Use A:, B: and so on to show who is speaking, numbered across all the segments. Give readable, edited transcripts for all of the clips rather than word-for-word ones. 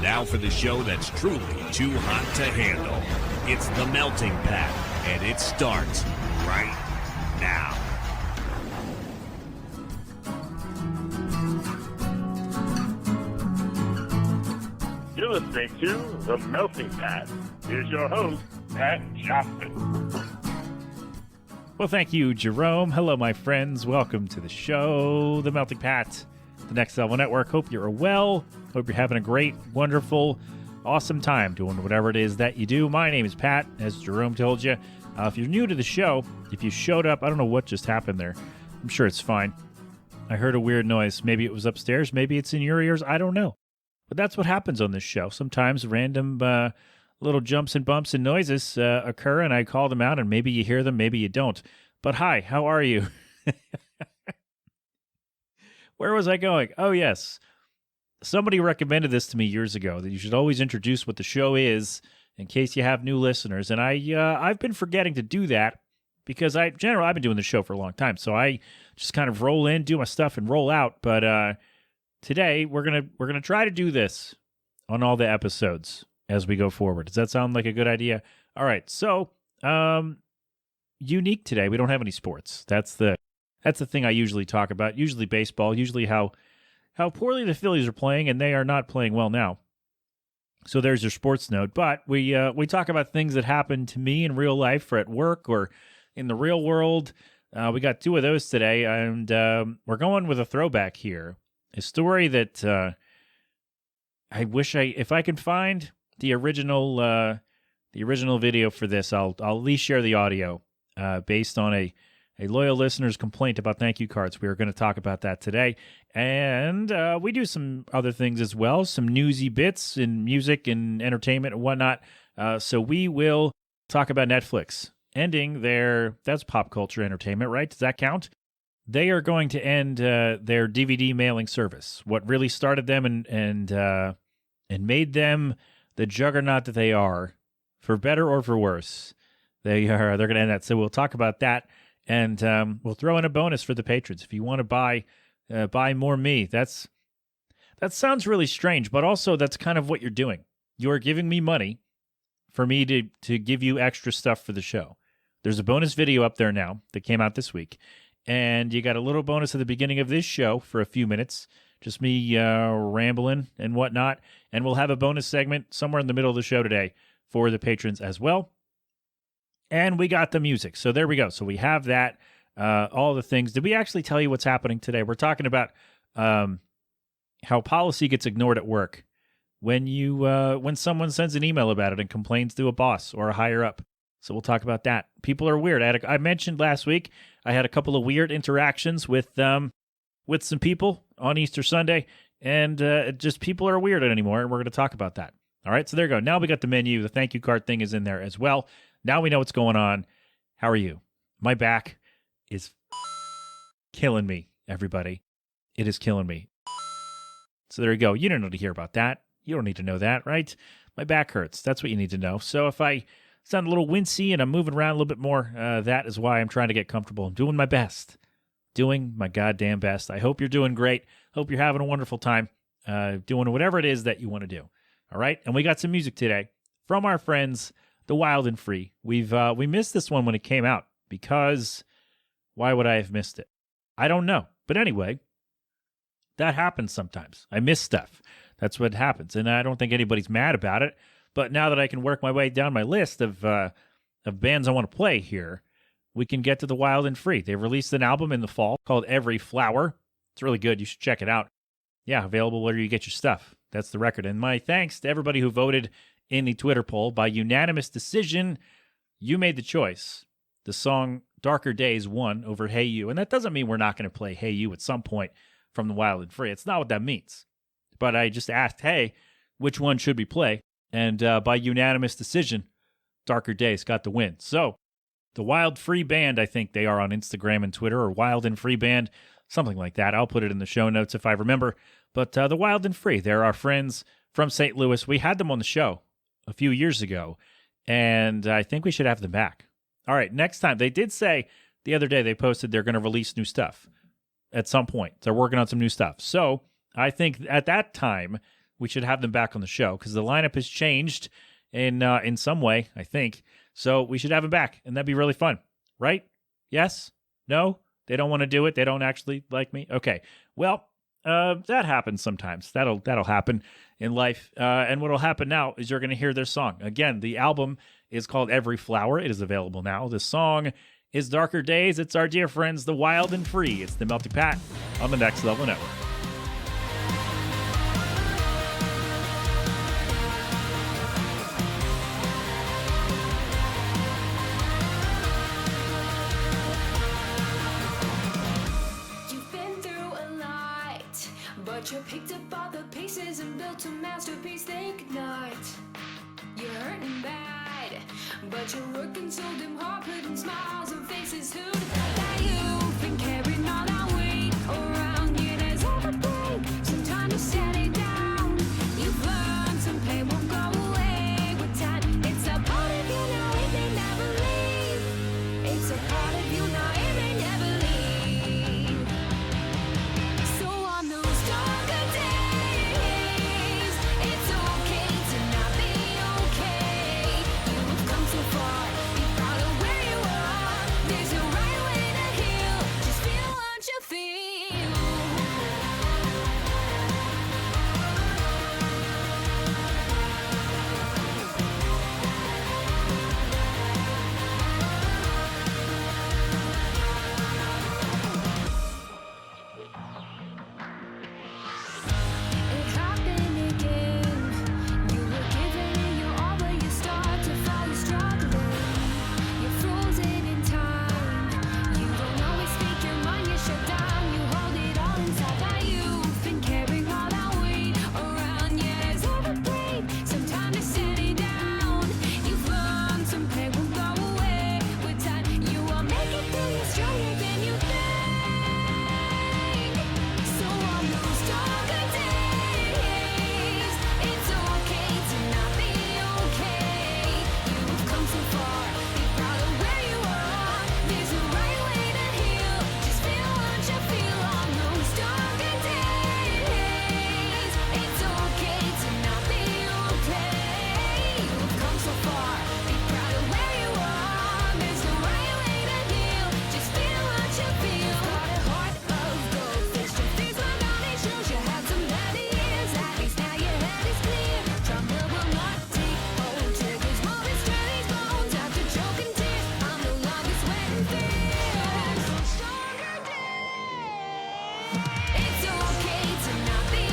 A: Now for the show that's truly too hot to handle. It's The Melting Pat, and it starts right now.
B: You're listening to The Melting Pat. Here's your host, Pat Johnson.
C: Well, thank you, Jerome. Hello, my friends. Welcome to the show, The Melting Pat, the Next Level Network. Hope you're well. Hope you're having a great, wonderful, awesome time doing whatever it is that you do. My name is Pat, as Jerome told you. If you're new to the show, if you showed up, I don't know what just happened there. I'm sure it's fine. I heard a weird noise. Maybe it was upstairs. Maybe it's in your ears. I don't know. But that's what happens on this show. Sometimes random little jumps and bumps and noises occur, and I call them out, and maybe you hear them, maybe you don't. But hi, how are you? Where was I going? Oh, yes. Somebody recommended this to me years ago, that you should always introduce what the show is in case you have new listeners. And I've been forgetting to do that because I've been doing the show for a long time. So I just kind of roll in, do my stuff, and roll out. But today, we're gonna try to do this on all the episodes as we go forward. Does that sound like a good idea? All right, so unique today. We don't have any sports. That's the thing I usually talk about. Usually baseball. Usually how poorly the Phillies are playing, and they are not playing well now. So there's your sports note. But we talk about things that happen to me in real life, or at work, or in the real world. We got two of those today, and we're going with a throwback here. A story that I wish if I can find the original video for this, I'll at least share the audio based on a loyal listener's complaint about thank you cards. We are going to talk about that today, and we do some other things as well, some newsy bits in music and entertainment and whatnot. So we will talk about Netflix ending that's pop culture entertainment, right? Does that count? They are going to end their DVD mailing service. What really started them and made them the juggernaut that they are, for better or for worse, they're going to end that. So we'll talk about that, and we'll throw in a bonus for the patrons if you want to buy more me. That sounds really strange, but also that's kind of what you're doing. You are giving me money for me to give you extra stuff for the show. There's a bonus video up there now that came out this week. And you got a little bonus at the beginning of this show for a few minutes, just me rambling and whatnot. And we'll have a bonus segment somewhere in the middle of the show today for the patrons as well. And we got the music. So there we go. So we have that, all the things. Did we actually tell you what's happening today? We're talking about how policy gets ignored at work when someone sends an email about it and complains to a boss or a higher up. So we'll talk about that. People are weird. I mentioned last week I had a couple of weird interactions with some people on Easter Sunday, and just people are weird anymore, and we're going to talk about that. All right, so there you go. Now we got the menu. The thank you card thing is in there as well. Now we know what's going on. How are you? My back is killing me, everybody. It is killing me. So there you go. You don't need to hear about that. You don't need to know that, right? My back hurts. That's what you need to know. So if I sound a little wincy and I'm moving around a little bit more, that is why I'm trying to get comfortable. I'm doing my best. Doing my goddamn best. I hope you're doing great. Hope you're having a wonderful time doing whatever it is that you want to do. All right? And we got some music today from our friends, The Wild and Free. We missed this one when it came out because why would I have missed it? I don't know. But anyway, that happens sometimes. I miss stuff. That's what happens. And I don't think anybody's mad about it. But now that I can work my way down my list of bands I want to play here, we can get to The Wild and Free. They released an album in the fall called Every Flower. It's really good. You should check it out. Yeah, available where you get your stuff. That's the record. And my thanks to everybody who voted in the Twitter poll. By unanimous decision, you made the choice. The song Darker Days won over Hey You. And that doesn't mean we're not going to play Hey You at some point from The Wild and Free. It's not what that means. But I just asked, hey, which one should we play? And by unanimous decision, Darker Days got the win. So, the Wild Free Band, I think they are on Instagram and Twitter, or Wild and Free Band, something like that. I'll put it in the show notes if I remember. But the Wild and Free, they're our friends from St. Louis. We had them on the show a few years ago, and I think we should have them back. All right, next time. They did say the other day they posted they're going to release new stuff at some point. They're working on some new stuff. So I think at that time, we should have them back on the show because the lineup has changed in some way, I think. So we should have them back, and that'd be really fun, right? Yes? No? They don't want to do it? They don't actually like me? Okay. Well, that happens sometimes. That'll happen in life. And what'll happen now is you're going to hear their song. Again, the album is called Every Flower. It is available now. The song is Darker Days. It's our dear friends, The Wild and Free. It's the Melting Pat on the Next Level Network.
D: But you picked up all the pieces and built a masterpiece, think not. You're hurting bad, but you're working so damn hard, putting smiles on faces. Who'd that you've been carrying all that weight around you? There's everything, some time to set it down. You've learned some pain won't go away with time. It's a part of you now, it may never leave. It's a part of you now, it may never leave. So on those darker days, it's okay to not be okay. You have come so far, be proud of where you are. There's no right way to heal, just feel what you feel. It happened again. You were giving your all, but you start to fall. You're struggling. You're frozen in time. You don't always speak your mind. You shut down. You hold it all inside. That you've been carrying all that weight around. Yeah, there's everything. Some time to set it down. You've learned some pain won't go away with time. You will make it through. You're stronger than you think. So on those darker days, it's okay to not be okay. You have come so far, be proud of where you are. There's no right way to heal, just feel what you feel. On those darker days, it's okay to not be okay. You have come so far, be proud of where you are. There's no right way to heal, just feel what you feel. Got a heart of gold, fixed your face, my body shows you had some bad years. At least now your head is clear. Trauma will not take hold. Triggers moving straight these bones after choking tears. I'm the longest waiting fears. Stronger days. It's okay to not be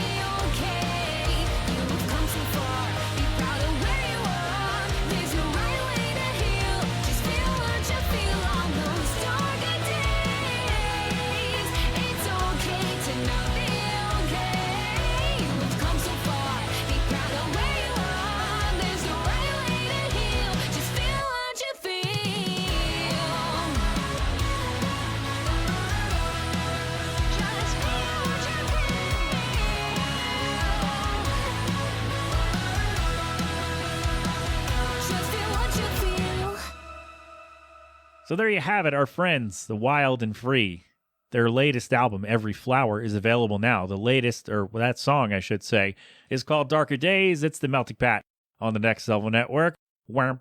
D: okay. You have come so far. Be proud of where you are. There's no right way to heal. Just feel what you feel on those darker days. It's okay to not be okay. You have come so far. Be proud of where you are. There's no right way to heal. Just feel what you feel. Just feel what you feel. Just feel what you feel.
C: So there you have it, our friends, The Wild and Free. Their latest album, Every Flower, is available now. The latest, or that song, I should say, is called Darker Days. It's the Melting Pat on the Next Level Network. I don't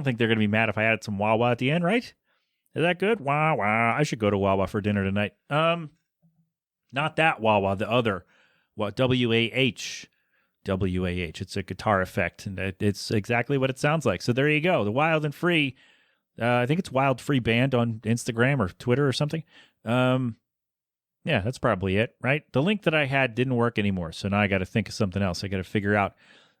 C: think they're going to be mad if I added some Wawa at the end, right? Is that good? Wawa. I should go to Wawa for dinner tonight. Not that Wawa, the other. What? WAH. WAH. It's a guitar effect, and it's exactly what it sounds like. So there you go. The Wild and Free. I think it's Wild Free Band on Instagram or Twitter or something. Yeah, that's probably it, right? The link that I had didn't work anymore, so now I got to think of something else. I got to figure out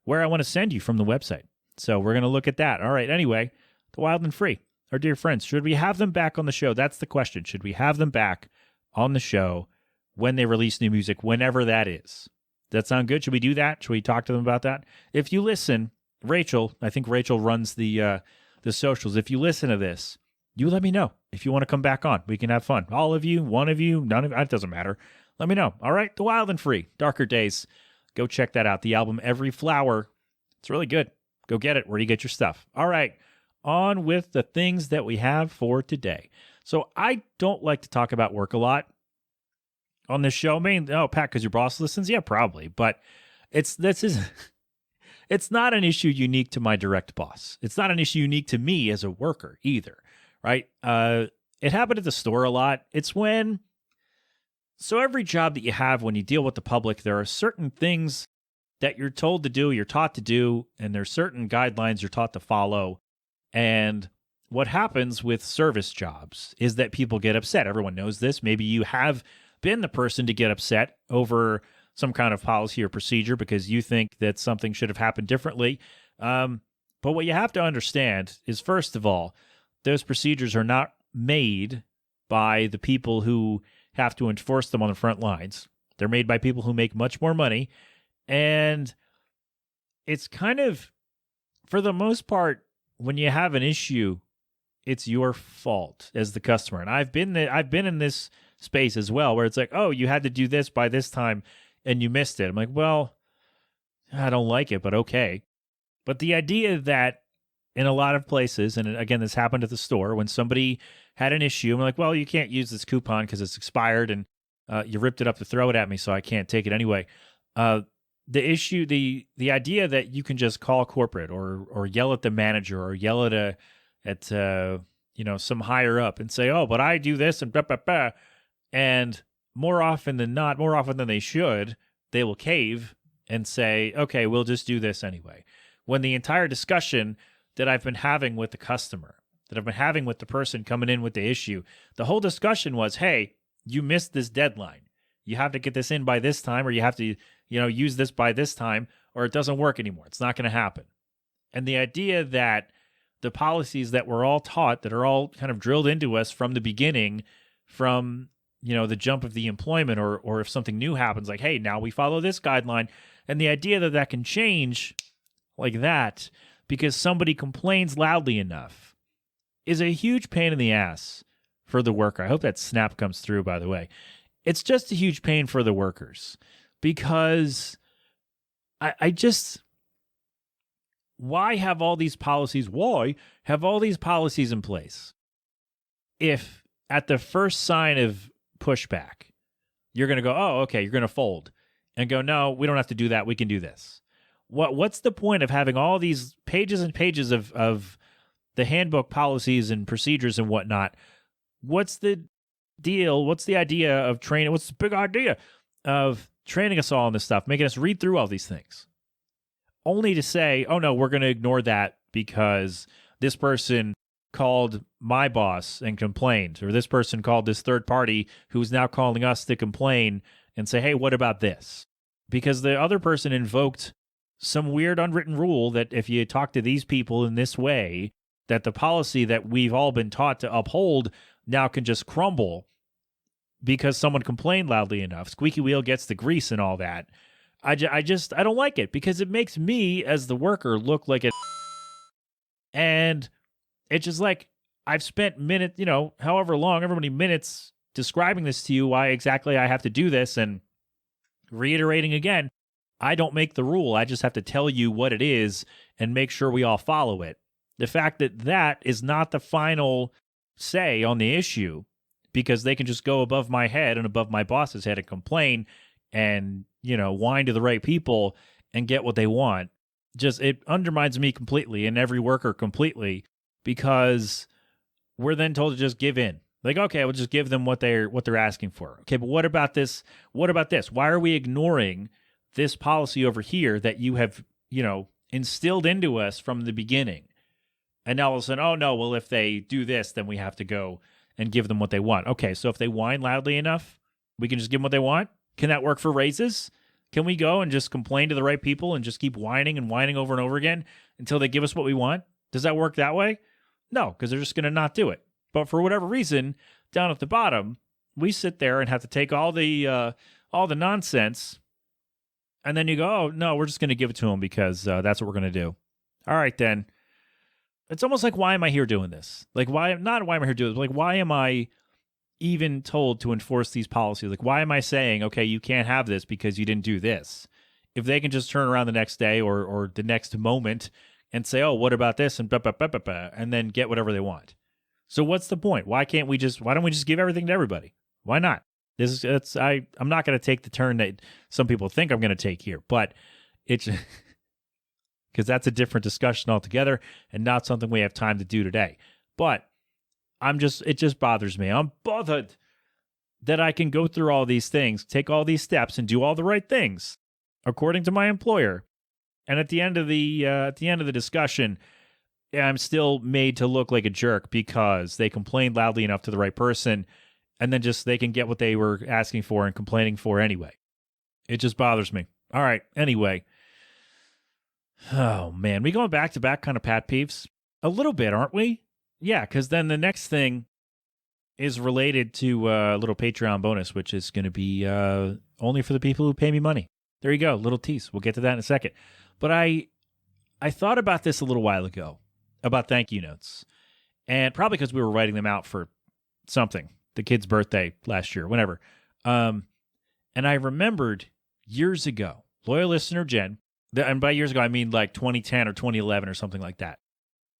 C: where I want to send you from the website. So we're going to look at that. All right, anyway, The Wild and Free, our dear friends. Should we have them back on the show? That's the question. Should we have them back on the show when they release new music, whenever that is? Does that sound good? Should we do that? Should we talk to them about that? If you listen, Rachel, I think Rachel runs the socials. If you listen to this, you let me know if you want to come back on. We can have fun. All of you, one of you, none of you, it doesn't matter. Let me know. All right, The Wild and Free, Darker Days. Go check that out. The album Every Flower. It's really good. Go get it where you get your stuff. All right, on with the things that we have for today. So I don't like to talk about work a lot on this show. Pat, because your boss listens? Yeah, probably. But it's not an issue unique to my direct boss. It's not an issue unique to me as a worker either, right? It happened at the store a lot. So every job that you have when you deal with the public, there are certain things that you're told to do, you're taught to do, and there's certain guidelines you're taught to follow. And what happens with service jobs is that people get upset. Everyone knows this. Maybe you have been the person to get upset over some kind of policy or procedure because you think that something should have happened differently. But what you have to understand is, first of all, those procedures are not made by the people who have to enforce them on the front lines. They're made by people who make much more money. And it's kind of, for the most part, when you have an issue, it's your fault as the customer. And I've been in this space as well, where it's like, oh, you had to do this by this time and you missed it. I'm like, well, I don't like it, but okay. But the idea that in a lot of places, and again, this happened at the store, when somebody had an issue, I'm like, well, you can't use this coupon because it's expired and you ripped it up to throw it at me, so I can't take it anyway. The issue, the idea that you can just call corporate or yell at the manager or yell at some higher up and say, oh, but I do this and blah, blah, blah. And more often than not, more often than they should, they will cave and say, okay, we'll just do this anyway. When the entire discussion that I've been having with the customer, that I've been having with the person coming in with the issue, the whole discussion was, hey, you missed this deadline. You have to get this in by this time, or you have to, use this by this time, or it doesn't work anymore. It's not going to happen. And the idea that the policies that we're all taught, that are all kind of drilled into us from the beginning, from, the jump of the employment, or if something new happens, like, hey, now we follow this guideline. And the idea that that can change like that because somebody complains loudly enough is a huge pain in the ass for the worker. I hope that snap comes through, by the way. It's just a huge pain for the workers because I just, why have all these policies? Why have all these policies in place if at the first sign of pushback, you're going to go, oh, okay, you're going to fold and go, no, we don't have to do that. We can do this. What's the point of having all these pages and pages of the handbook policies and procedures and whatnot? What's the deal? What's the idea of training? What's the big idea of training us all on this stuff, making us read through all these things, only to say, oh, no, we're going to ignore that because this person called my boss and complained, or this person called this third party who's now calling us to complain and say, hey, what about this? Because the other person invoked some weird unwritten rule that if you talk to these people in this way, that the policy that we've all been taught to uphold now can just crumble because someone complained loudly enough. Squeaky wheel gets the grease and all that. I don't like it because it makes me as the worker look like a and it's just like I've spent however many minutes describing this to you, why exactly I have to do this, and reiterating again, I don't make the rule. I just have to tell you what it is and make sure we all follow it. The fact that that is not the final say on the issue, because they can just go above my head and above my boss's head and complain and, whine to the right people and get what they want. Just, it undermines me completely and every worker completely, because we're then told to just give in. Like, okay, we'll just give them what they're asking for. Okay, but what about this? What about this? Why are we ignoring this policy over here that you have, instilled into us from the beginning? And now all of a sudden, oh no, well, if they do this, then we have to go and give them what they want. Okay, so if they whine loudly enough, we can just give them what they want? Can that work for raises? Can we go and just complain to the right people and just keep whining and whining over and over again until they give us what we want? Does that work that way? No, because they're just going to not do it. But for whatever reason, down at the bottom, we sit there and have to take all the nonsense, and then you go, oh, no, we're just going to give it to them because that's what we're going to do. All right, then. It's almost like, why am I here doing this? Like, why am I here doing this? Like, why am I even told to enforce these policies? Like, why am I saying, okay, you can't have this because you didn't do this? If they can just turn around the next day or the next moment, and say, oh, what about this? And blah, blah, blah, blah, blah, and then get whatever they want. So what's the point? Why don't we just give everything to everybody? Why not? I'm not going to take the turn that some people think I'm going to take here, but it's because that's a different discussion altogether and not something we have time to do today. But it just bothers me. I'm bothered that I can go through all these things, take all these steps, and do all the right things according to my employer. And at the end of the discussion, I'm still made to look like a jerk because they complained loudly enough to the right person, and then just they can get what they were asking for and complaining for anyway. It just bothers me. All right. Anyway. Oh, man. We going back to back kind of pet peeves? A little bit, aren't we? Yeah, because then the next thing is related to a little Patreon bonus, which is going to be only for the people who pay me money. There you go. Little tease. We'll get to that in a second. But I thought about this a little while ago, about thank you notes. And probably because we were writing them out for something, the kid's birthday last year, whenever. And I remembered years ago, loyal listener Jen, and by years ago, I mean like 2010 or 2011 or something like that.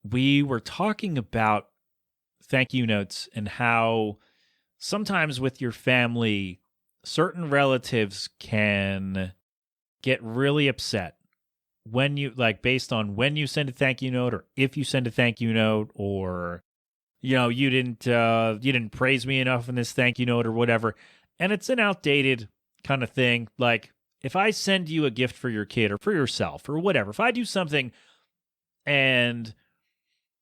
C: We were talking about thank you notes and how sometimes with your family, certain relatives can get really upset when you, like, based on when you send a thank you note or if you send a thank you note, or, you know, you didn't praise me enough in this thank you note or whatever. And it's an outdated kind of thing. Like, if I send you a gift for your kid or for yourself or whatever, if I do something and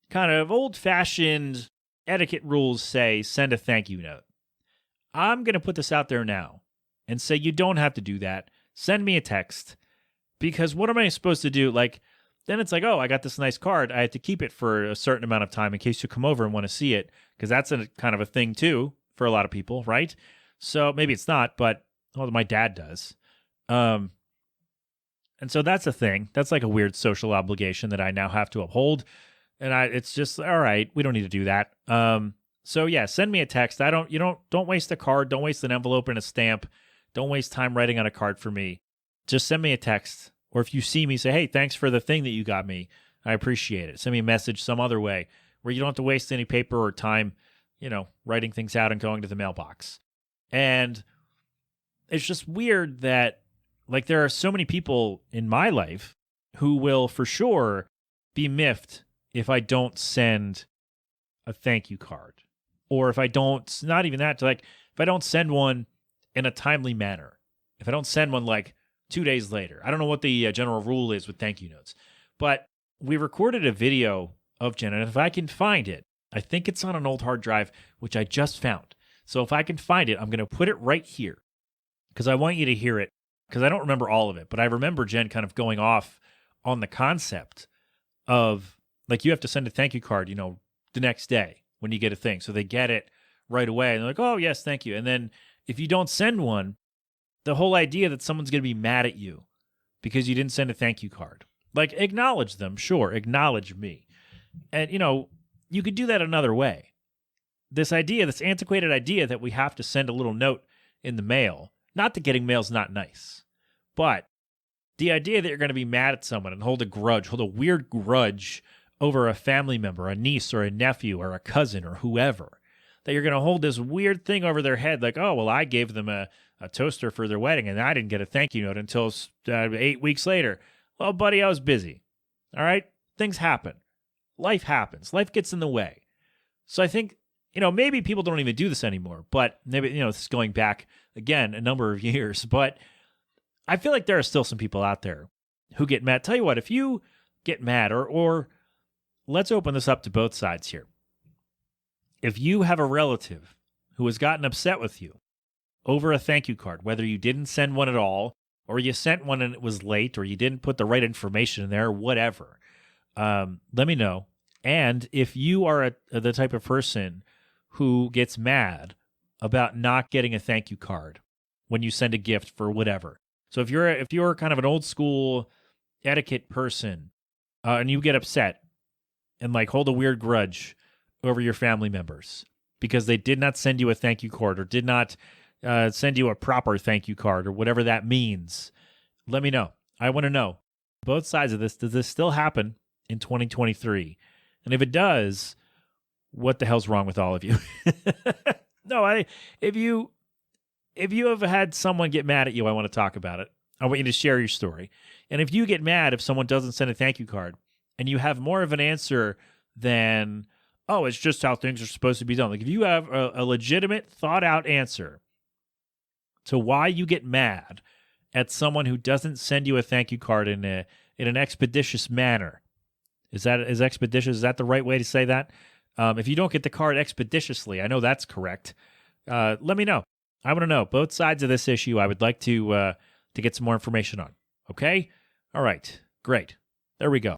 C: kind of old-fashioned etiquette rules say send a thank you note, I'm going to put this out there now and say you don't have to do that. Send me a text, because what am I supposed to do? Like, then it's like, oh, I got this nice card. I have to keep it for a certain amount of time in case you come over and want to see it, because that's a kind of a thing too for a lot of people, right? So maybe it's not, but well, my dad does. And so that's a thing. That's like a weird social obligation that I now have to uphold. And it's just, all right, we don't need to do that. So yeah, send me a text. Don't waste a card. Don't waste an envelope and a stamp. Don't waste time writing on a card for me. Just send me a text. Or if you see me, say, hey, thanks for the thing that you got me. I appreciate it. Send me a message some other way where you don't have to waste any paper or time, writing things out and going to the mailbox. And it's just weird that, like, there are so many people in my life who will for sure be miffed if I don't send a thank you card. Or if I don't, not even that, like, if I don't send one in a timely manner. If I don't send one like 2 days later. I don't know what the general rule is with thank you notes. But we recorded a video of Jen, and if I can find it, I think it's on an old hard drive, which I just found. So if I can find it, I'm going to put it right here because I want you to hear it, because I don't remember all of it, but I remember Jen kind of going off on the concept of, like, you have to send a thank you card, the next day when you get a thing. So they get it right away, and they're like, oh, yes, thank you. And then if you don't send one, the whole idea that someone's going to be mad at you because you didn't send a thank you card. Like, acknowledge them, sure, acknowledge me. And, you could do that another way. This antiquated idea that we have to send a little note in the mail, not that getting mail's not nice, but the idea that you're going to be mad at someone and hold a weird grudge over a family member, a niece or a nephew or a cousin or whoever, that you're going to hold this weird thing over their head like, oh, well, I gave them a toaster for their wedding and I didn't get a thank you note until 8 weeks later. Well, buddy, I was busy. All right? Things happen. Life happens. Life gets in the way. So I think, maybe people don't even do this anymore, but maybe, this is going back, again, a number of years. But I feel like there are still some people out there who get mad. Tell you what, if you get mad, or let's open this up to both sides here. If you have a relative who has gotten upset with you over a thank you card, whether you didn't send one at all, or you sent one and it was late, or you didn't put the right information in there, or whatever, let me know. And if you are the type of person who gets mad about not getting a thank you card when you send a gift for whatever. So if you're kind of an old school etiquette person, and you get upset and like hold a weird grudge over your family members because they did not send you a thank you card or did not send you a proper thank you card or whatever that means, let me know. I want to know both sides of this. Does this still happen in 2023? And if it does, what the hell's wrong with all of you? No, if you have had someone get mad at you, I want to talk about it. I want you to share your story. And if you get mad if someone doesn't send a thank you card and you have more of an answer than, oh, it's just how things are supposed to be done. Like if you have a legitimate, thought out answer to why you get mad at someone who doesn't send you a thank you card in an expeditious manner. Is expeditious? Is that the right way to say that? If you don't get the card expeditiously, I know that's correct. Let me know. I want to know both sides of this issue. I would like to get some more information on. Okay? All right. Great. There we go.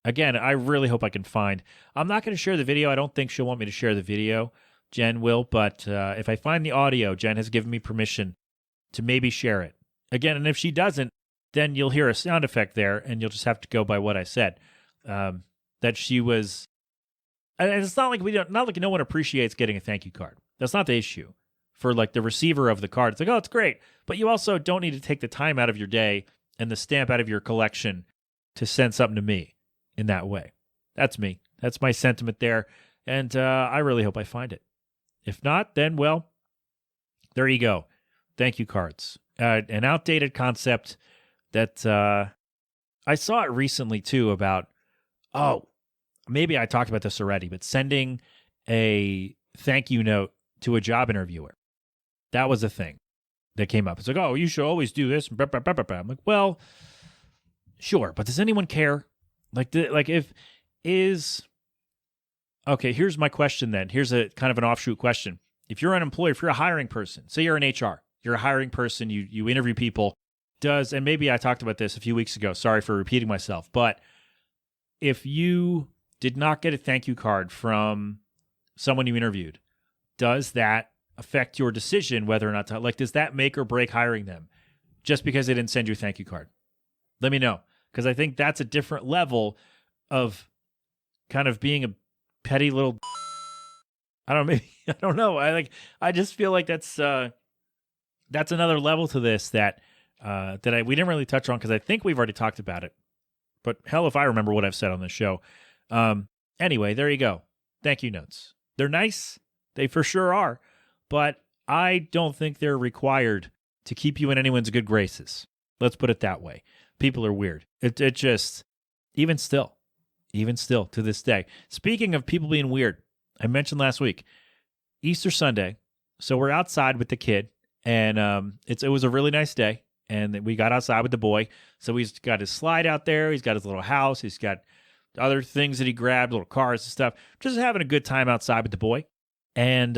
C: Again, I really hope I can find. I'm not going to share the video. I don't think she'll want me to share the video. Jen will, but if I find the audio, Jen has given me permission to maybe share it. Again, and if she doesn't, then you'll hear a sound effect there, and you'll just have to go by what I said. That she was, and it's not like not like no one appreciates getting a thank you card. That's not the issue. For like the receiver of the card, it's like, oh, it's great, but you also don't need to take the time out of your day and the stamp out of your collection to send something to me in that way. That's me. That's my sentiment there, and I really hope I find it. If not, then well, there you go. Thank you cards. An outdated concept that I saw it recently too about, oh, maybe I talked about this already, but sending a thank you note to a job interviewer. That was a thing that came up. It's like, oh, you should always do this. I'm like, well, sure, but does anyone care? Okay, here's my question then. Here's a kind of an offshoot question. If you're an employer, if you're a hiring person, say you're in HR, you're a hiring person, you interview people, and maybe I talked about this a few weeks ago, sorry for repeating myself, but if you did not get a thank you card from someone you interviewed, does that affect your decision whether or not to, does that make or break hiring them just because they didn't send you a thank you card? Let me know, because I think that's a different level of kind of being a petty little, I don't know. I just feel like that's another level to this that we didn't really touch on, because I think we've already talked about it. But hell if I remember what I've said on this show. Anyway, there you go. Thank you notes. They're nice. They for sure are. But I don't think they're required to keep you in anyone's good graces. Let's put it that way. People are weird. It just, even still to this day. Speaking of people being weird, I mentioned last week, Easter Sunday. So we're outside with the kid, and it was a really nice day. And we got outside with the boy. So he's got his slide out there. He's got his little house. He's got other things that he grabbed, little cars and stuff. Just having a good time outside with the boy. And,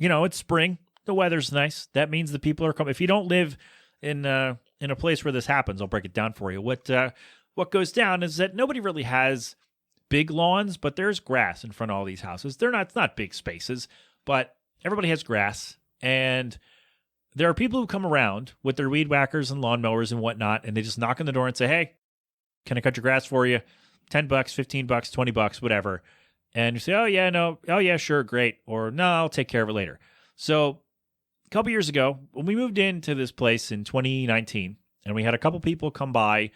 C: it's spring. The weather's nice. That means the people are coming. If you don't live in a place where this happens, I'll break it down for you. What goes down is that nobody really has big lawns, but there's grass in front of all these houses. It's not big spaces, but everybody has grass. And there are people who come around with their weed whackers and lawnmowers and whatnot, and they just knock on the door and say, hey, can I cut your grass for you? $10, $15, $20, whatever. And you say, oh, yeah, no. Oh, yeah, sure, great. Or no, I'll take care of it later. So a couple years ago, when we moved into this place in 2019, and we had a couple people come by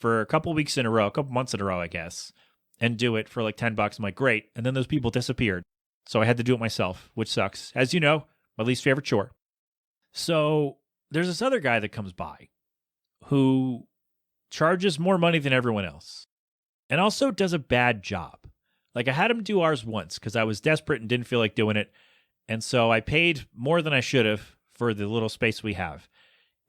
C: for a couple weeks in a row, a couple months in a row, I guess, and do it for like $10. I'm like, great. And then those people disappeared. So I had to do it myself, which sucks. As you know, my least favorite chore. So there's this other guy that comes by who charges more money than everyone else and also does a bad job. Like I had him do ours once because I was desperate and didn't feel like doing it. And so I paid more than I should have for the little space we have.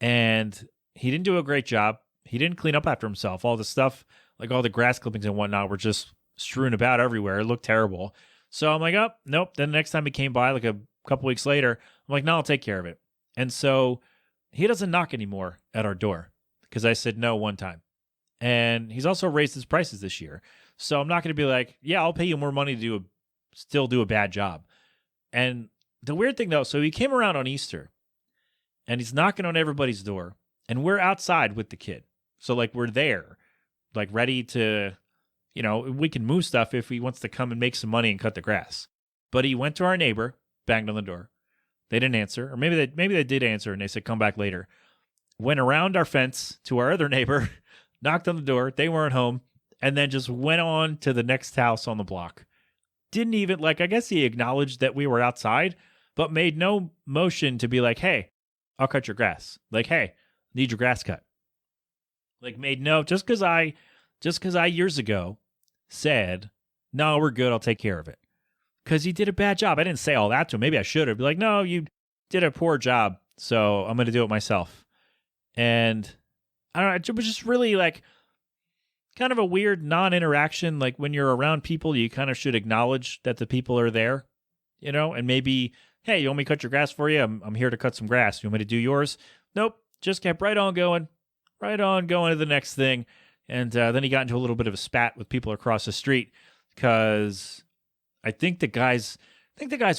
C: And he didn't do a great job. He didn't clean up after himself. All the stuff, like all the grass clippings and whatnot, were just strewn about everywhere. It looked terrible. So I'm like, oh, nope. Then the next time he came by, like a couple weeks later, I'm like, no, I'll take care of it. And so he doesn't knock anymore at our door because I said no one time. And he's also raised his prices this year. So I'm not going to be like, yeah, I'll pay you more money to still do a bad job. And the weird thing, though, so he came around on Easter and he's knocking on everybody's door and we're outside with the kid. So, like, we're there, like, ready to, we can move stuff if he wants to come and make some money and cut the grass. But he went to our neighbor, banged on the door. They didn't answer, or maybe they did answer and they said, come back later. Went around our fence to our other neighbor, knocked on the door. They weren't home. and then just went on to the next house on the block. Didn't even, like, I guess he acknowledged that we were outside, but made no motion to be like, hey, I'll cut your grass. Like, hey, need your grass cut. Like, made no, just because I years ago said, no, we're good, I'll take care of it. Because he did a bad job. I didn't say all that to him. Maybe I should have. Be like, no, you did a poor job, so I'm going to do it myself. And I don't know, it was just really like kind of a weird non-interaction. Like when you're around people, you kind of should acknowledge that the people are there, you know, and maybe, hey, you want me to cut your grass for you? I'm here to cut some grass. You want me to do yours? Nope. Just kept right on going to the next thing. And then he got into a little bit of a spat with people across the street because I think the guy's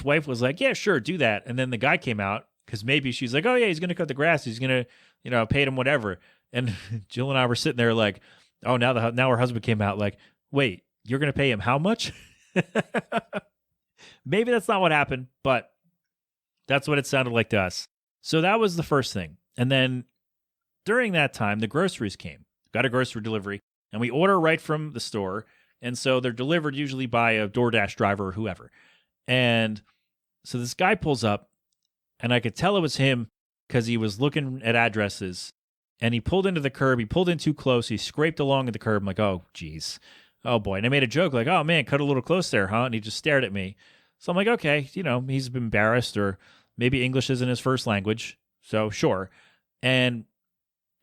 C: wife was like, yeah, sure, do that. And then the guy came out because maybe she's like, oh yeah, he's going to cut the grass. He's going to, you know, pay him whatever. And Jill and I were sitting there like, oh, now her husband came out like, wait, you're going to pay him how much? Maybe that's not what happened, but that's what it sounded like to us. So that was the first thing. And then during that time, the groceries came. Got a grocery delivery, and we order right from the store. And so they're delivered usually by a DoorDash driver or whoever. And so this guy pulls up, and I could tell it was him because he was looking at addresses. And he pulled into the curb. He pulled in too close. He scraped along at the curb. I'm like, oh, geez. Oh, boy. And I made a joke like, oh, man, cut a little close there, huh? And he just stared at me. So I'm like, okay, you know, he's embarrassed, or maybe English isn't his first language. So sure. And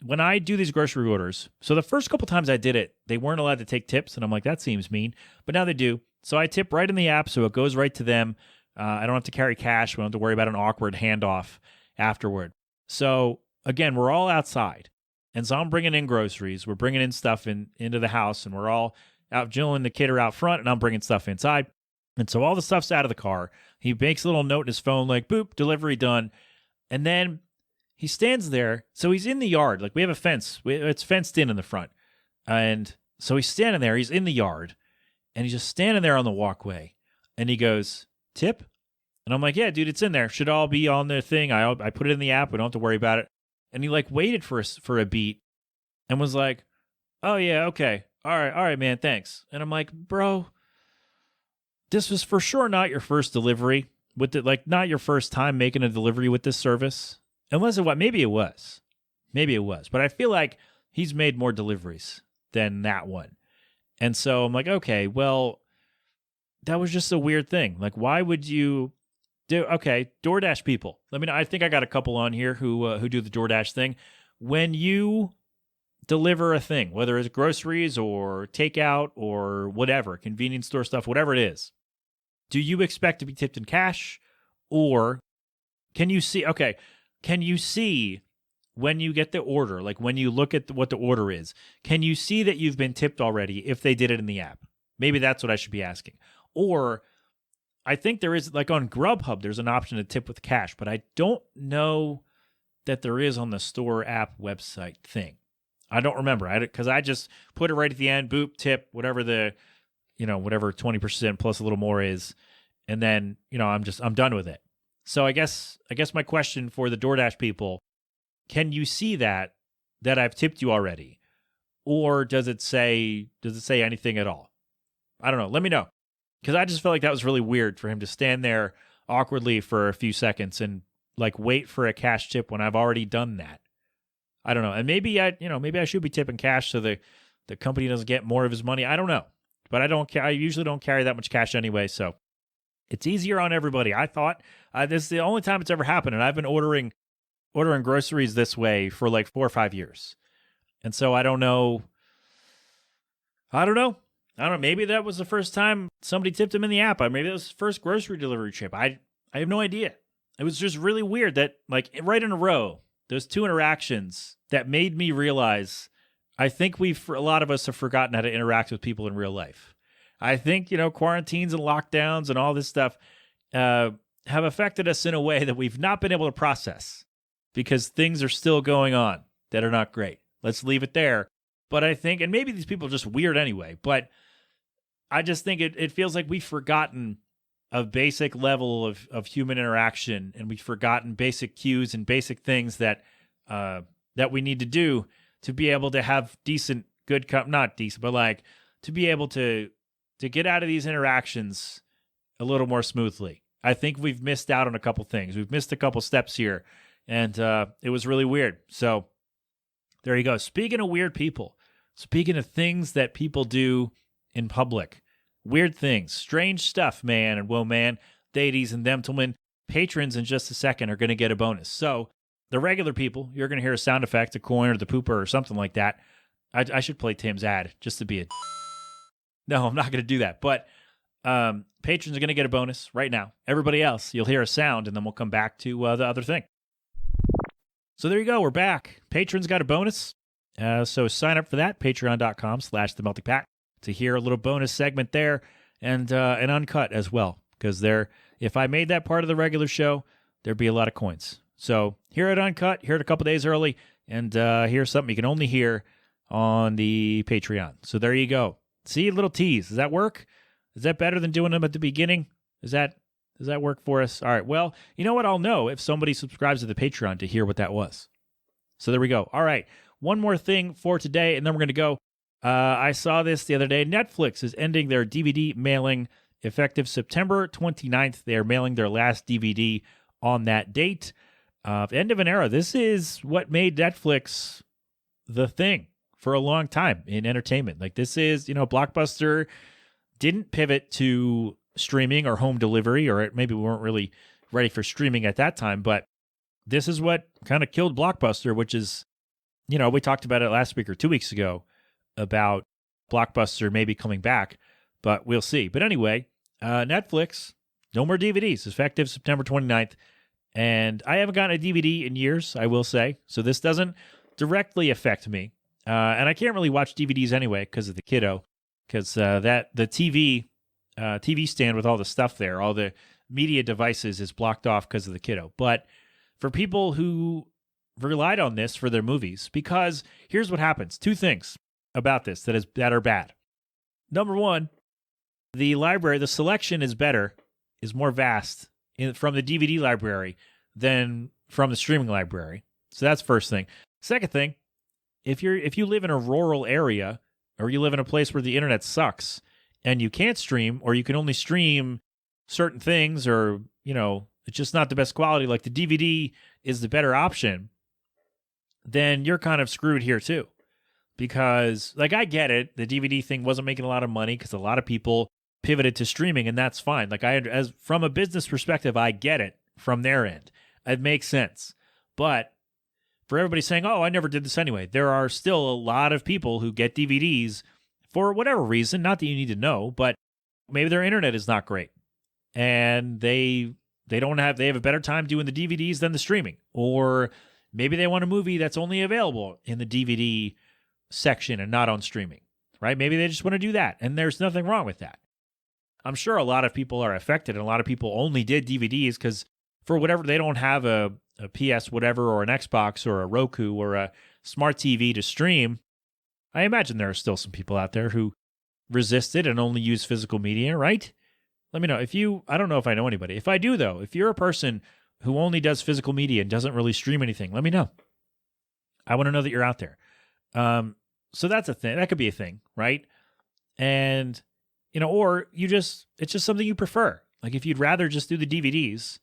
C: when I do these grocery orders, so the first couple times I did it, they weren't allowed to take tips. And I'm like, that seems mean. But now they do. So I tip right in the app, so it goes right to them. I don't have to carry cash. We don't have to worry about an awkward handoff afterward. So again, we're all outside. And so I'm bringing in groceries. We're bringing in stuff into the house, and we're all out. Jill and the kid are out front, and I'm bringing stuff inside. And so all the stuff's out of the car. He makes a little note in his phone like, boop, delivery done. And then he stands there. So he's in the yard. Like, we have a fence. It's fenced in the front. And so he's standing there. He's in the yard. And he's just standing there on the walkway. And he goes, tip? And I'm like, yeah, dude, it's in there. Should all be on the thing. I put it in the app. We don't have to worry about it. And he like waited for a beat and was like, oh yeah, okay. All right, man, thanks. And I'm like, bro, this was for sure not your first delivery with it, like not your first time making a delivery with this service. Unless maybe it was. But I feel like he's made more deliveries than that one. And so I'm like, okay, well, that was just a weird thing. Like, why would you okay, DoorDash people. Let me know. I think I got a couple on here who do the DoorDash thing. When you deliver a thing, whether it's groceries or takeout or whatever, convenience store stuff, whatever it is, do you expect to be tipped in cash, or can you see when you get the order, like when you look at what the order is, can you see that you've been tipped already if they did it in the app? Maybe that's what I should be asking. Or I think there is, like on Grubhub, there's an option to tip with cash, but I don't know that there is on the store app website thing. I don't remember, because I just put it right at the end, boop, tip, whatever whatever 20% plus a little more is, and then, I'm done with it. So I guess my question for the DoorDash people, can you see that I've tipped you already? Or does it say anything at all? I don't know. Let me know. Because I just felt like that was really weird for him to stand there awkwardly for a few seconds and like wait for a cash tip when I've already done that. I don't know. And maybe I should be tipping cash so the company doesn't get more of his money. I don't know. But I usually don't carry that much cash anyway, so it's easier on everybody. I thought this is the only time it's ever happened, and I've been ordering groceries this way for like 4 or 5 years. And so I don't know. Maybe that was the first time somebody tipped him in the app. Maybe that was his first grocery delivery trip. I have no idea. It was just really weird that, like, right in a row, those two interactions that made me realize I think a lot of us have forgotten how to interact with people in real life. I think, quarantines and lockdowns and all this stuff have affected us in a way that we've not been able to process because things are still going on that are not great. Let's leave it there. But I think, and maybe these people are just weird anyway, but I just think it feels like we've forgotten a basic level of human interaction, and we've forgotten basic cues and basic things that we need to do to be able to have not decent, but like to be able to get out of these interactions a little more smoothly. I think we've missed out on a couple things. We've missed a couple steps here, and it was really weird. So there you go. Speaking of weird people, speaking of things that people do in public, weird things, strange stuff, man and woman, ladies and gentlemen, patrons in just a second are going to get a bonus. So the regular people, you're going to hear a sound effect, a coin or the pooper or something like that. I should play Tim's ad just to be a... No, I'm not going to do that. But patrons are going to get a bonus right now. Everybody else, you'll hear a sound, and then we'll come back to the other thing. So there you go. We're back. Patrons got a bonus. So sign up for that, patreon.com/themeltingpat, to hear a little bonus segment there, and an uncut as well. Because if I made that part of the regular show, there'd be a lot of coins. So hear it uncut, hear it a couple days early, and hear something you can only hear on the Patreon. So there you go. See, a little tease. Does that work? Is that better than doing them at the beginning? Does that work for us? All right. Well, you know what? I'll know if somebody subscribes to the Patreon to hear what that was. So there we go. All right. One more thing for today, and then we're going to go. I saw this the other day. Netflix is ending their DVD mailing effective September 29th. They are mailing their last DVD on that date. End of an era. This is what made Netflix the thing for a long time in entertainment. Like, this is, Blockbuster didn't pivot to streaming or home delivery, or maybe we weren't really ready for streaming at that time, but this is what kind of killed Blockbuster, which is, we talked about it last week or 2 weeks ago about Blockbuster maybe coming back, but we'll see. But anyway, Netflix, no more DVDs, effective September 29th. And I haven't gotten a DVD in years, I will say. So this doesn't directly affect me. And I can't really watch DVDs anyway because of the kiddo, because the TV stand with all the stuff there, all the media devices is blocked off because of the kiddo. But for people who relied on this for their movies, because here's what happens. Two things about this that are bad. Number one, the library, the selection is more vast from the DVD library than from the streaming library. So that's first thing. Second thing, if you live in a rural area, or you live in a place where the internet sucks and you can't stream, or you can only stream certain things, or it's just not the best quality, like the DVD is the better option, then you're kind of screwed here too. Because, like, I get it, the DVD thing wasn't making a lot of money because a lot of people pivoted to streaming, and that's fine. Like, as from a business perspective, I get it from their end. It makes sense. But for everybody saying, oh, I never did this anyway, there are still a lot of people who get DVDs for whatever reason, not that you need to know, but maybe their internet is not great, and they have a better time doing the DVDs than the streaming, or maybe they want a movie that's only available in the DVD section and not on streaming, right? Maybe they just want to do that, and there's nothing wrong with that. I'm sure a lot of people are affected, and a lot of people only did DVDs because for whatever, they don't have a PS whatever, or an Xbox, or a Roku, or a smart TV to stream. I imagine there are still some people out there who resisted and only use physical media, right? Let me know I don't know if I know anybody. If I do, though, if you're a person who only does physical media and doesn't really stream anything, let me know. I want to know that you're out there. So that's a thing. That could be a thing, right? And, or it's just something you prefer. Like, if you'd rather just do the DVDs,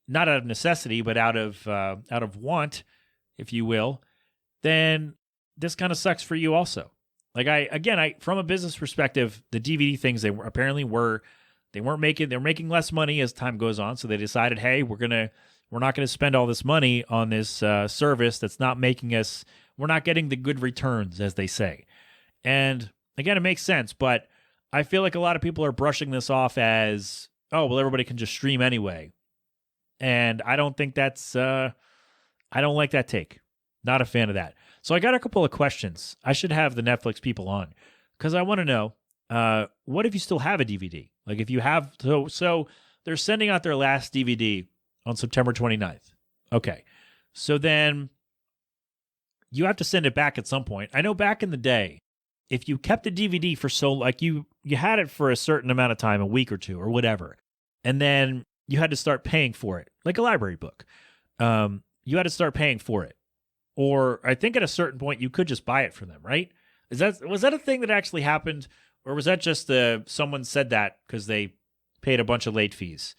C: not out of necessity, but out of want, if you will, then this kind of sucks for you also. Like, from a business perspective, the DVD things, they were making less money as time goes on. So they decided, hey, we're not going to spend all this money on this service that's not we're not getting the good returns, as they say. And again, it makes sense, but I feel like a lot of people are brushing this off as, oh, well, everybody can just stream anyway. And I don't think I don't like that take. Not a fan of that. So I got a couple of questions. I should have the Netflix people on, because I want to know, what if you still have a DVD? Like, if you have, so they're sending out their last DVD on September 29th. Okay. So then you have to send it back at some point. I know back in the day, if you kept a DVD for like you had it for a certain amount of time, a week or two or whatever, and then you had to start paying for it, like a library book. You had to start paying for it. Or I think at a certain point you could just buy it from them, right? Was that a thing that actually happened? Or was that just someone said that because they paid a bunch of late fees?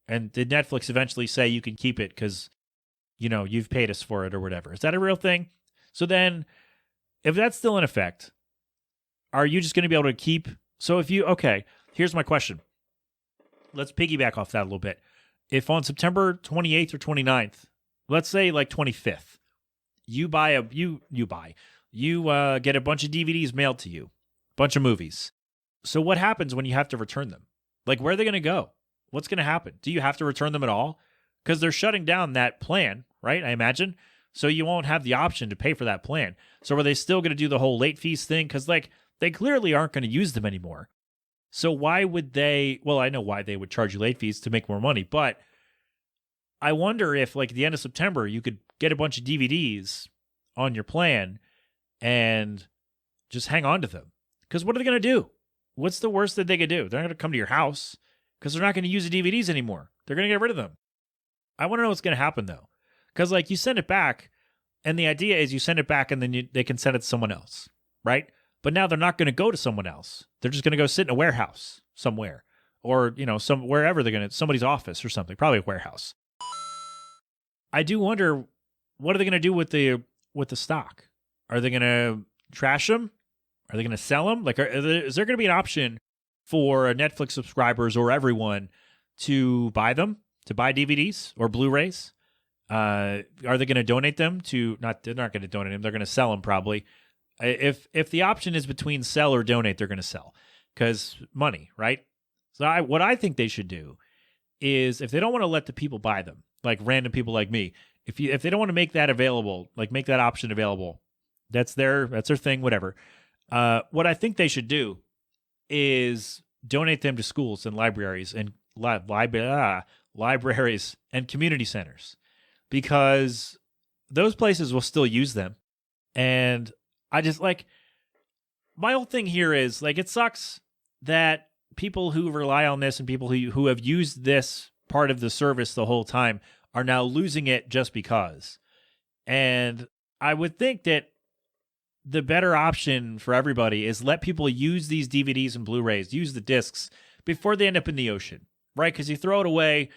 C: And did Netflix eventually say you can keep it because, you've paid us for it or whatever? Is that a real thing? So then, if that's still in effect, are you just going to be able to keep? So okay, here's my question. Let's piggyback off that a little bit. If on September 28th or 29th, let's say like 25th, you get a bunch of DVDs mailed to you, bunch of movies. So what happens when you have to return them? Like, where are they going to go? What's going to happen? Do you have to return them at all? Because they're shutting down that plan, right? I imagine. So you won't have the option to pay for that plan. So are they still going to do the whole late fees thing? Because they clearly aren't going to use them anymore. So why would they? Well, I know why they would charge you late fees to make more money, but I wonder if, like, at the end of September, you could get a bunch of DVDs on your plan and just hang on to them. Because what are they going to do? What's the worst that they could do? They're not going to come to your house because they're not going to use the DVDs anymore. They're going to get rid of them. I want to know what's going to happen, though. Because, like, you send it back, and the idea is you send it back, and then they can send it to someone else, right? But now they're not going to go to someone else. They're just going to go sit in a warehouse somewhere, or wherever somebody's office or something, probably a warehouse. I do wonder, what are they going to do with the stock? Are they going to trash them? Are they going to sell them? Like, is there going to be an option for Netflix subscribers or everyone to buy them, to buy DVDs or Blu-rays? Are they going to donate them to? They're not going to donate them. They're going to sell them probably. If the option is between sell or donate, they're going to sell because money, right? So what I think they should do is, if they don't want to let the people buy them, like random people like me, if they don't want to make that available, like make that option available, that's their thing, whatever. What I think they should do is donate them to schools and libraries and libraries and community centers, because those places will still use them. And I just, like, my whole thing here is, like, it sucks that people who rely on this and people who have used this part of the service the whole time are now losing it just because. And I would think that the better option for everybody is let people use these DVDs and Blu-rays, use the discs before they end up in the ocean, right? Because you throw it away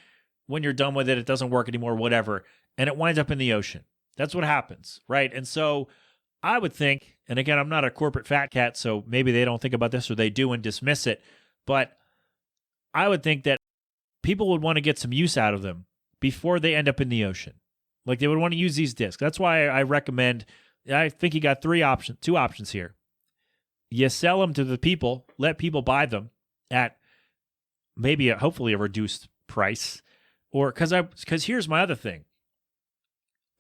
C: when you're done with it, it doesn't work anymore, whatever, and it winds up in the ocean. That's what happens, right? And so I would think, and again, I'm not a corporate fat cat, so maybe they don't think about this, or they do and dismiss it, but I would think that people would want to get some use out of them before they end up in the ocean. Like, they would want to use these discs. That's why I recommend, I think you got two options here. You sell them to the people, let people buy them at maybe hopefully a reduced price, or because here's my other thing.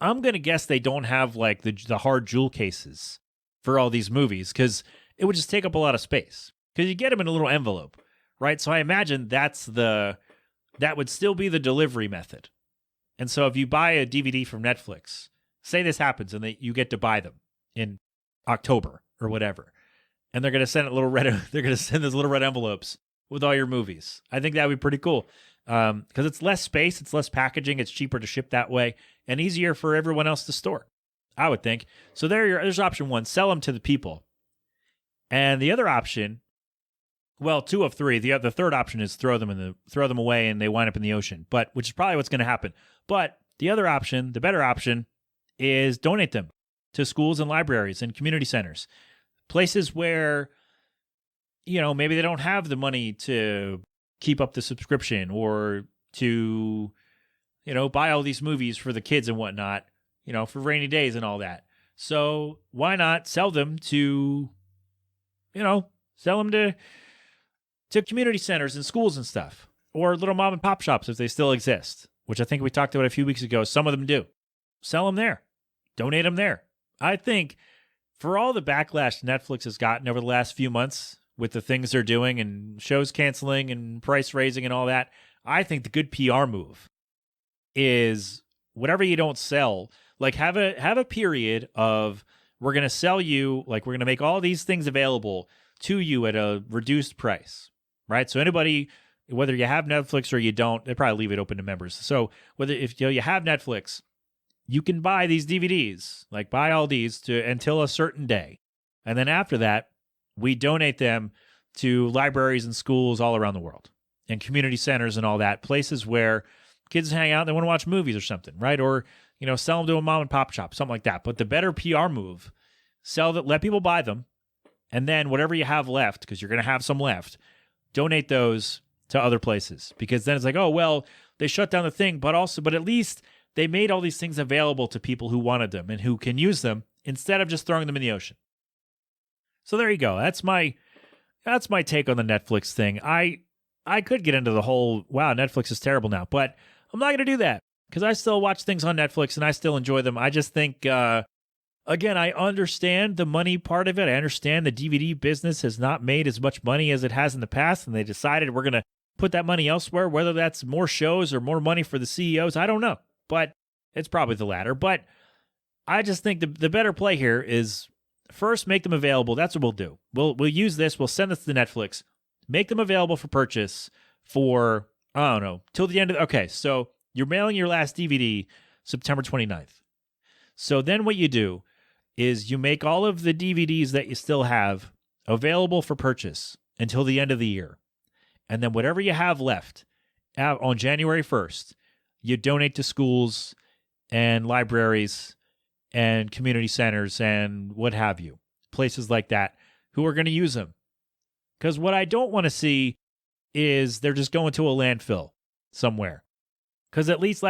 C: I'm going to guess they don't have, like, the hard jewel cases for all these movies, because it would just take up a lot of space, because you get them in a little envelope, right? So I imagine that would still be the delivery method. And so if you buy a DVD from Netflix, say this happens and you get to buy them in October or whatever, and they're going to send those little red envelopes with all your movies. I think that would be pretty cool. Because it's less space, it's less packaging, it's cheaper to ship that way, and easier for everyone else to store, I would think. So there's option one, sell them to the people. And the other option, well, 2 of 3, the third option is throw them away and they wind up in the ocean, which is probably what's going to happen. But the other option, the better option, is donate them to schools and libraries and community centers, places where, maybe they don't have the money to keep up the subscription or to, buy all these movies for the kids and whatnot, for rainy days and all that. So why not sell them to community centers and schools and stuff, or little mom and pop shops if they still exist, which I think we talked about a few weeks ago. Some of them do. Sell them there. Donate them there. I think for all the backlash Netflix has gotten over the last few months with the things they're doing and shows canceling and price raising and all that, I think the good PR move is whatever you don't sell, like have a period of, we're going to sell you, like we're going to make all these things available to you at a reduced price, right? So anybody, whether you have Netflix or you don't, they probably leave it open to members. So if you have Netflix, you can buy these DVDs, like buy all these until a certain day. And then after that, we donate them to libraries and schools all around the world and community centers and all that, places where kids hang out, they want to watch movies or something, right? Or, sell them to a mom and pop shop, something like that. But the better PR move, let people buy them, and then whatever you have left, because you're going to have some left, donate those to other places. Because then it's like, oh, well, they shut down the thing, but at least they made all these things available to people who wanted them and who can use them instead of just throwing them in the ocean. So there you go. That's my take on the Netflix thing. I could get into the whole, wow, Netflix is terrible now, but I'm not going to do that because I still watch things on Netflix and I still enjoy them. I just think, again, I understand the money part of it. I understand the DVD business has not made as much money as it has in the past, and they decided we're going to put that money elsewhere, whether that's more shows or more money for the CEOs. I don't know, but it's probably the latter. But I just think the better play here is first make them available. That's what we'll do. We'll use this. We'll send this to Netflix, make them available for purchase for, I don't know, till the end of, okay, so you're mailing your last DVD September 29th. So then what you do is you make all of the DVDs that you still have available for purchase until the end of the year. And then whatever you have left on January 1st, you donate to schools and libraries and community centers and what have you, places like that who are going to use them. Because what I don't want to see is they're just going to a landfill somewhere. Because at least,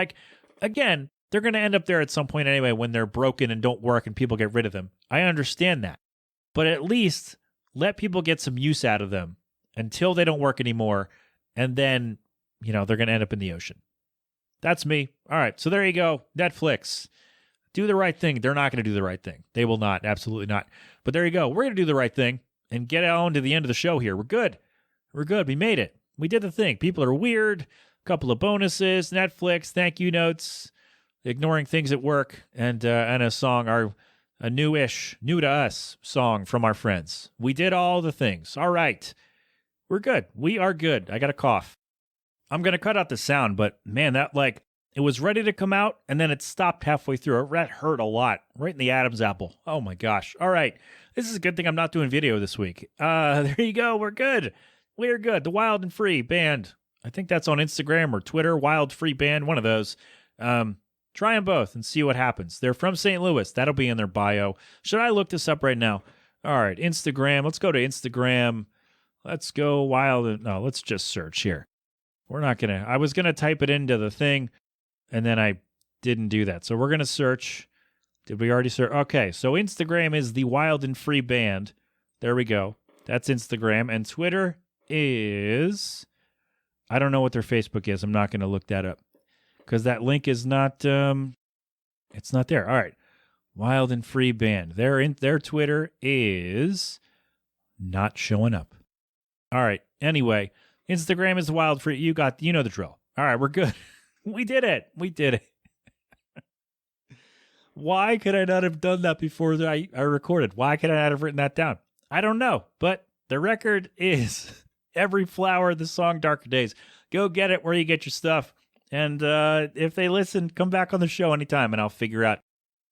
C: again, they're going to end up there at some point anyway when they're broken and don't work and people get rid of them. I understand that. But at least let people get some use out of them until they don't work anymore. And then, they're going to end up in the ocean. That's me. All right. So there you go. Netflix. Do the right thing. They're not going to do the right thing. They will not. Absolutely not. But there you go. We're going to do the right thing and get on to the end of the show here. We're good. We're good. We made it. We did the thing. People are weird. A couple of bonuses. Netflix. Thank you notes. Ignoring things at work. And a song. A new to us song from our friends. We did all the things. All right. We're good. We are good. I got a cough. I'm going to cut out the sound, but man, that it was ready to come out, and then it stopped halfway through. That hurt a lot, right in the Adam's apple. Oh, my gosh. All right. This is a good thing I'm not doing video this week. There you go. We're good. We're good. The Wild and Free Band. I think that's on Instagram or Twitter. Wild Free Band, one of those. Try them both and see what happens. They're from St. Louis. That'll be in their bio. Should I look this up right now? All right. Instagram. Let's go to Instagram. Let's go Wild. No, let's just search here. We're not going to. I was going to type it into the thing. And then I didn't do that. So we're going to search. Did we already search? Okay, so Instagram is the Wild and Free Band. There we go. That's Instagram. And Twitter is... I don't know what their Facebook is. I'm not going to look that up. Because that link is not... it's not there. All right. Wild and Free Band. Their Twitter is not showing up. All right. Anyway, Instagram is the Wild Free... You know the drill. All right, we're good. We did it. We did it. Why could I not have done that before I recorded? Why could I not have written that down? I don't know. But the record is Every Flower, the song Darker Days. Go get it where you get your stuff. And if they listen, come back on the show anytime and I'll figure out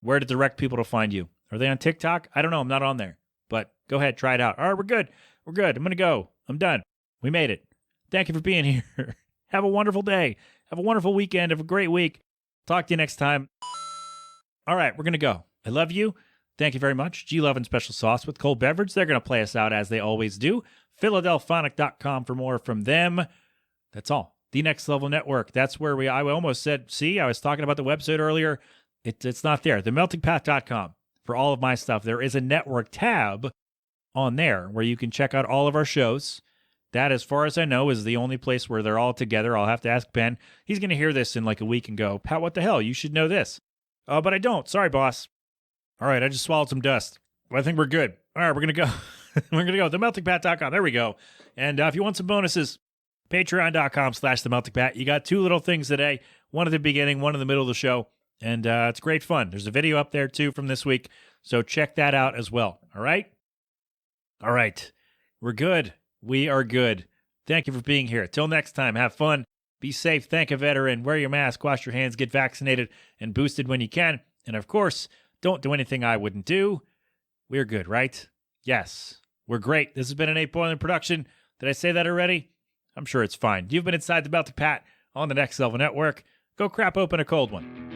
C: where to direct people to find you. Are they on TikTok? I don't know. I'm not on there. But go ahead. Try it out. All right, we're good. We're good. I'm going to go. I'm done. We made it. Thank you for being here. Have a wonderful day. Have a wonderful weekend. Have a great week. Talk to you next time. All right, we're going to go. I love you. Thank you very much. G-Love and Special Sauce with Cold Beverage. They're going to play us out as they always do. Philadelphonic.com for more from them. That's all. The Next Level Network. That's where I almost said, see, I was talking about the website earlier. It's not there. TheMeltingPath.com for all of my stuff. There is a network tab on there where you can check out all of our shows. That, as far as I know, is the only place where they're all together. I'll have to ask Ben. He's going to hear this in a week and go, Pat, what the hell? You should know this. But I don't. Sorry, boss. All right, I just swallowed some dust. But I think we're good. All right, we're going to go. We're going to go. TheMeltingPat.com. There we go. And if you want some bonuses, Patreon.com/TheMeltingPat. You got two little things today. One at the beginning, one in the middle of the show. And it's great fun. There's a video up there, too, from this week. So check that out as well. All right? All right. We're good. We are good. Thank you for being here. Till next time, have fun. Be safe. Thank a veteran. Wear your mask. Wash your hands. Get vaccinated and boosted when you can. And, of course, don't do anything I wouldn't do. We're good, right? Yes. We're great. This has been an 8 Boiling production. Did I say that already? I'm sure it's fine. You've been inside the Melting Pat on the Next Level Network. Go crap open a cold one.